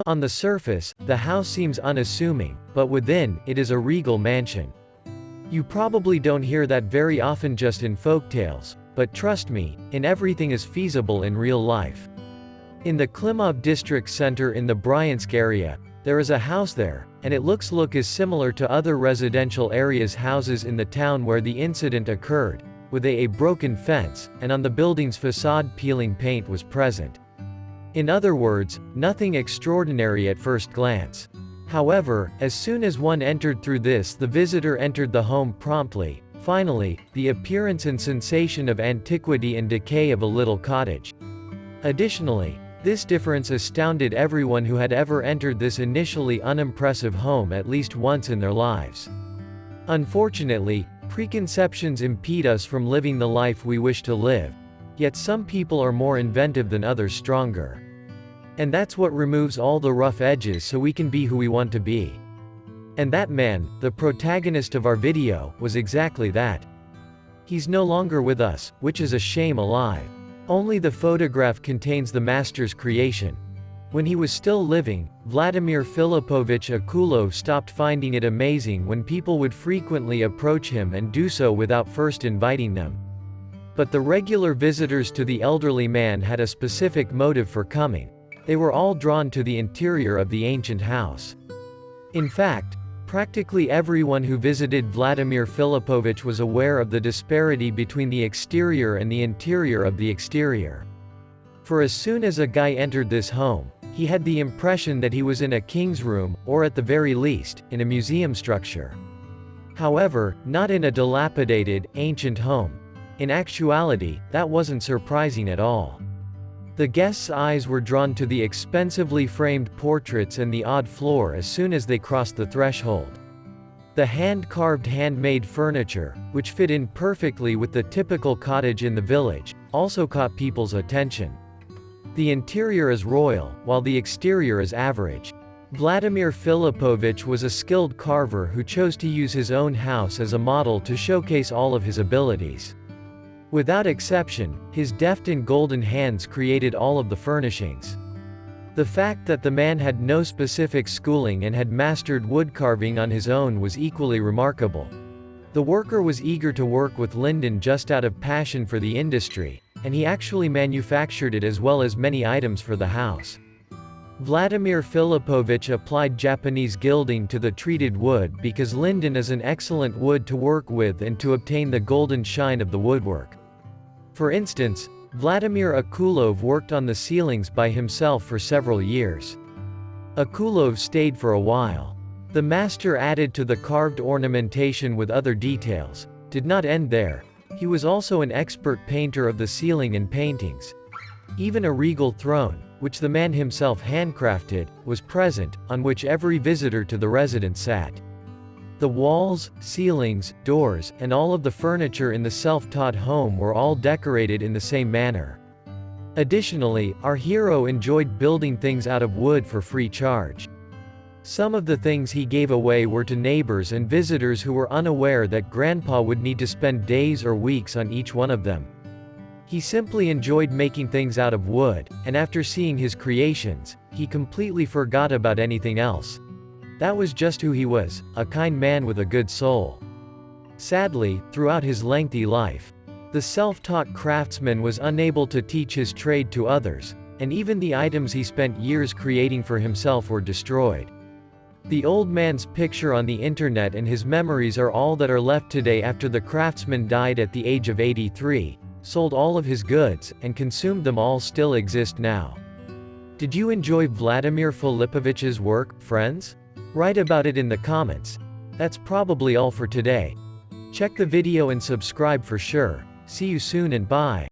On the surface, the house seems unassuming, but within, it is a regal mansion. You probably don't hear that very often just in folktales, but trust me, in everything is feasible in real life. In the Klimov district center in the Bryansk area, there is a house there, and it looks as similar to other residential areas houses in the town where the incident occurred, with a broken fence, and on the building's facade peeling paint was present. In other words, nothing extraordinary at first glance. However, as soon as one entered through this, the visitor entered the home promptly. Finally, the appearance and sensation of antiquity and decay of a little cottage. Additionally, this difference astounded everyone who had ever entered this initially unimpressive home at least once in their lives. Unfortunately, preconceptions impede us from living the life we wish to live. Yet some people are more inventive than others stronger. And that's what removes all the rough edges so we can be who we want to be. And that man, the protagonist of our video, was exactly that. He's no longer with us, which is a shame alive. Only the photograph contains the master's creation. When he was still living, Vladimir Filipovich Akulov stopped finding it amazing when people would frequently approach him and do so without first inviting them. But the regular visitors to the elderly man had a specific motive for coming. They were all drawn to the interior of the ancient house. In fact, practically everyone who visited Vladimir Filipovich was aware of the disparity between the exterior and the interior of the exterior. For as soon as a guy entered this home, he had the impression that he was in a king's room, or at the very least, in a museum structure. However, not in a dilapidated, ancient home. In actuality, that wasn't surprising at all. The guests' eyes were drawn to the expensively framed portraits and the odd floor as soon as they crossed the threshold. The hand-carved handmade furniture, which fit in perfectly with the typical cottage in the village, also caught people's attention. The interior is royal, while the exterior is average. Vladimir Filipovich was a skilled carver who chose to use his own house as a model to showcase all of his abilities. Without exception, his deft and golden hands created all of the furnishings. The fact that the man had no specific schooling and had mastered woodcarving on his own was equally remarkable. The worker was eager to work with linden just out of passion for the industry, and he actually manufactured it as well as many items for the house. Vladimir Filipovich applied Japanese gilding to the treated wood because linden is an excellent wood to work with and to obtain the golden shine of the woodwork. For instance, Vladimir Akulov worked on the ceilings by himself for several years. Akulov stayed for a while. The master added to the carved ornamentation with other details. Did not end there. He was also an expert painter of the ceiling and paintings. Even a regal throne, which the man himself handcrafted, was present, on which every visitor to the residence sat. The walls, ceilings, doors, and all of the furniture in the self-taught home were all decorated in the same manner. Additionally, our hero enjoyed building things out of wood for free charge. Some of the things he gave away were to neighbors and visitors who were unaware that Grandpa would need to spend days or weeks on each one of them. He simply enjoyed making things out of wood, and after seeing his creations, he completely forgot about anything else. That was just who he was, a kind man with a good soul. Sadly, throughout his lengthy life, the self-taught craftsman was unable to teach his trade to others, and even the items he spent years creating for himself were destroyed. The old man's picture on the internet and his memories are all that are left today after the craftsman died at the age of 83, sold all of his goods, and consumed them all still exist now. Did you enjoy Vladimir Filipovich's work, friends? Write about it in the comments. That's probably all for today. Check the video and subscribe for sure. See you soon and bye.